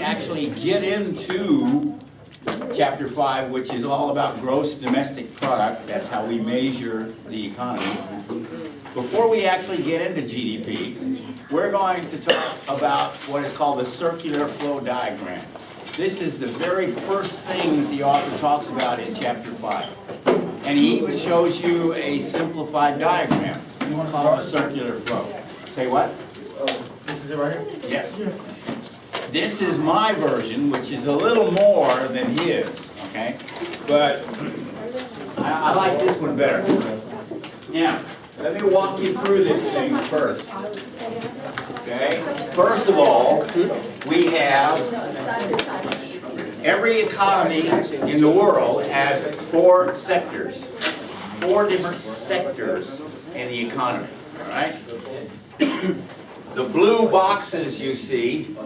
actually get into Chapter 5, which is all about gross domestic product, that's how we measure the economies. Before we actually get into GDP, we're going to talk about what is called the circular flow diagram. This is the very first thing that the author talks about in Chapter 5. And he even shows you a simplified diagram called a circular flow. Say what? This is it right here? Yes. This is my version, which is a little more than his, okay? But I like this one better. Now, let me walk you through this thing first. Okay? First of all, we have every economy in the world has 4 sectors. 4 different sectors in the economy, all right? The blue boxes you see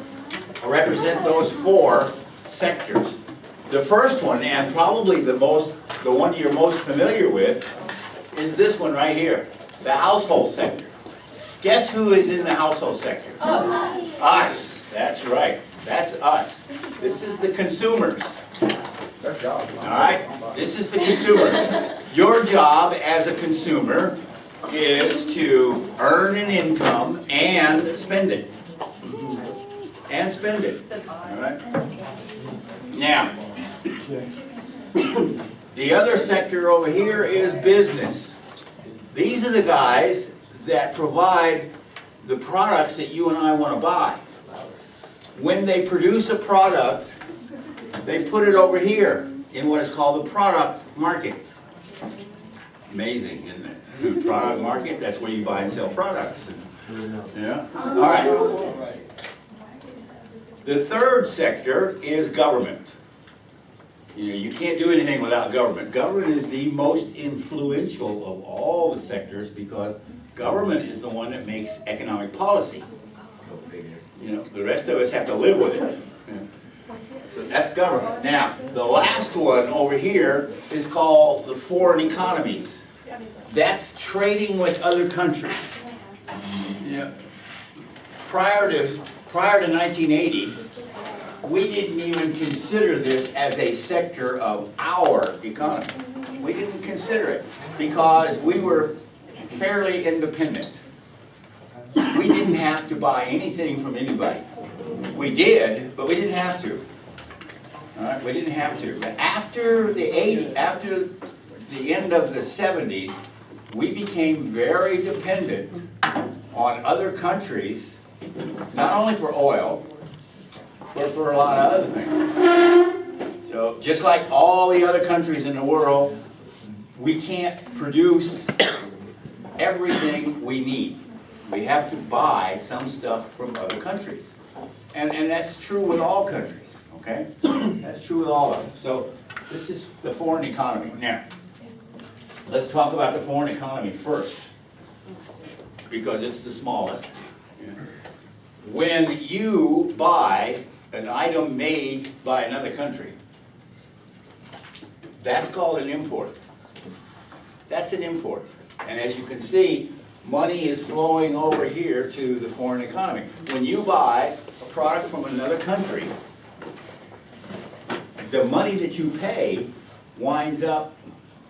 represent those 4 sectors. The first one, and probably the one you're most familiar with, is this one right here, the household sector. Guess who is in the household sector? Us. Us. That's right. That's us. This is the consumers. That's job. All right? This is the consumer. Your job as a consumer is to earn an income and spend it. And spend it. All right? Now, the other sector over here is business. These are the guys that provide the products that you and I want to buy. When they produce a product, they put it over here in what is called the product market. Amazing, isn't it? The product market, that's where you buy and sell products. Yeah? All right. The third sector is government. You know, you can't do anything without government. Government is the most influential of all the sectors because government is the one that makes economic policy. You know, the rest of us have to live with it. So that's government. Now, the last one over here is called the foreign economies. That's trading with other countries. You know, prior to 1980, we didn't even consider this as a sector of our economy. We didn't consider it because we were fairly independent. We didn't have to buy anything from anybody. We did, but we didn't have to. All right, we didn't have to. But after the end of the 70s, we became very dependent on other countries, not only for oil, but for a lot of other things. So just like all the other countries in the world, we can't produce everything we need. We have to buy some stuff from other countries. And that's true with all countries, okay? That's true with all of them. So this is the foreign economy. Now, let's talk about the foreign economy first, because it's the smallest. When you buy an item made by another country, that's called an import. That's an import. And as you can see, money is flowing over here to the foreign economy. When you buy a product from another country, the money that you pay winds up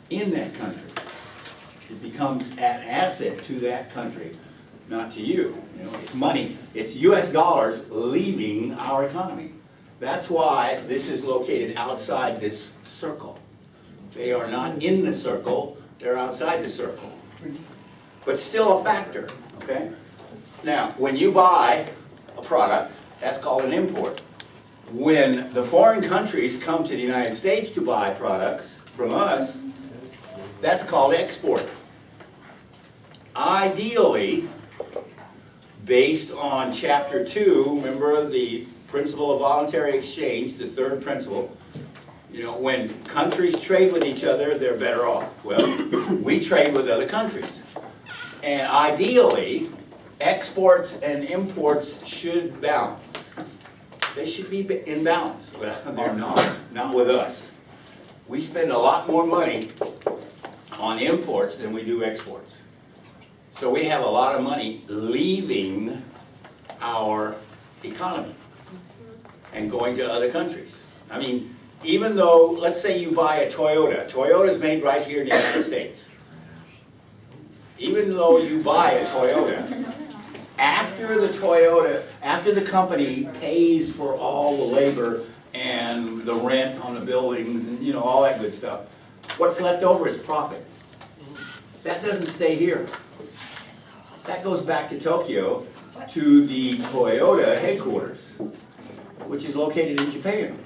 in that country. It becomes an asset to that country, not to you. You know, it's money. It's US dollars leaving our economy. That's why this is located outside this circle. They are not in the circle, they're outside the circle. But still a factor, okay? Now, when you buy a product, that's called an import. When the foreign countries come to the United States to buy products from us, that's called export. Ideally, based on Chapter 2, remember the principle of voluntary exchange, the third principle. You know, when countries trade with each other, they're better off. Well, we trade with other countries. And ideally, exports and imports should balance. They should be in balance. Well, they're not with us. We spend a lot more money on imports than we do exports. So we have a lot of money leaving our economy. and going to other countries. I mean, even though, let's say you buy a Toyota. Toyota's made right here in the United States. Even though you buy a Toyota, after the company pays for all the labor and the rent on the buildings and, you know, all that good stuff, what's left over is profit. That doesn't stay here. That goes back to Tokyo, to the Toyota headquarters, which is located in Japan,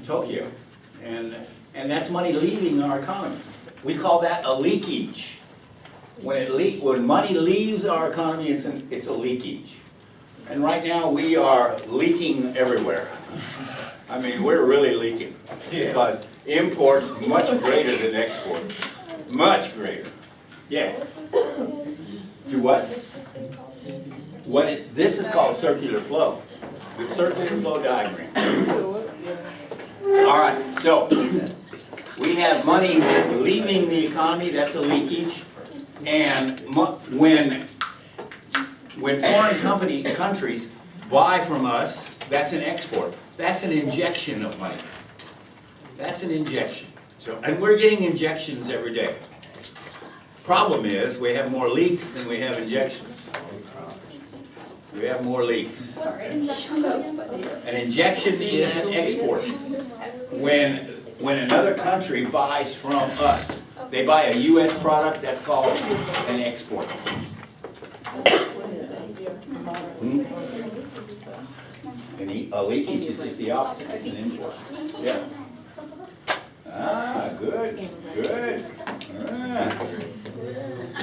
Tokyo. And that's money leaving our economy. We call that a leakage. When money leaves our economy, it's a leakage. And right now, we are leaking everywhere. I mean, we're really leaking, because imports much greater than exports. Much greater. Yes. Do what? This is called circular flow. The circular flow diagram. All right, so we have money leaving the economy, that's a leakage. And when foreign countries buy from us, that's an export. That's an injection of money. That's an injection. So, and we're getting injections every day. Problem is, we have more leaks than we have injections. We have more leaks. An injection is an export. When another country buys from us, they buy a U.S. product, that's called an export. And a leakage is just the opposite, it's an import. Yeah. Ah, good, good. Ah.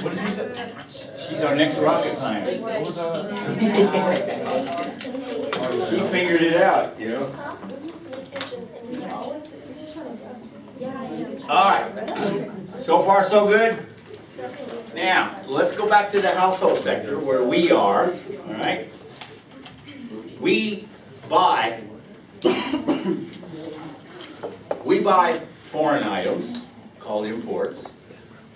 What did you say? She's our next rocket scientist. What was She figured it out, you know. All right, so far so good? Now, let's go back to the household sector where we are, all right? We buy foreign items called imports.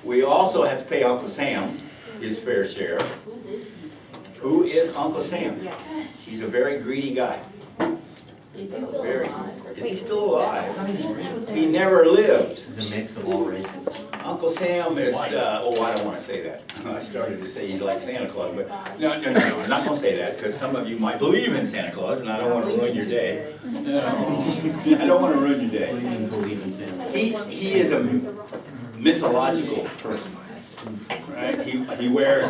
We also have to pay Uncle Sam his fair share. Who is Uncle Sam? He's a very greedy guy. Very. Is he still alive? He never lived. It's a mix of all races. Uncle Sam is, oh, I don't want to say that. I started to say he's like Santa Claus, but no, I'm not going to say that, because some of you might believe in Santa Claus, and I don't want to ruin your day. I don't want to ruin your day. What do you mean believe in Santa? He is a mythological person, right? He wears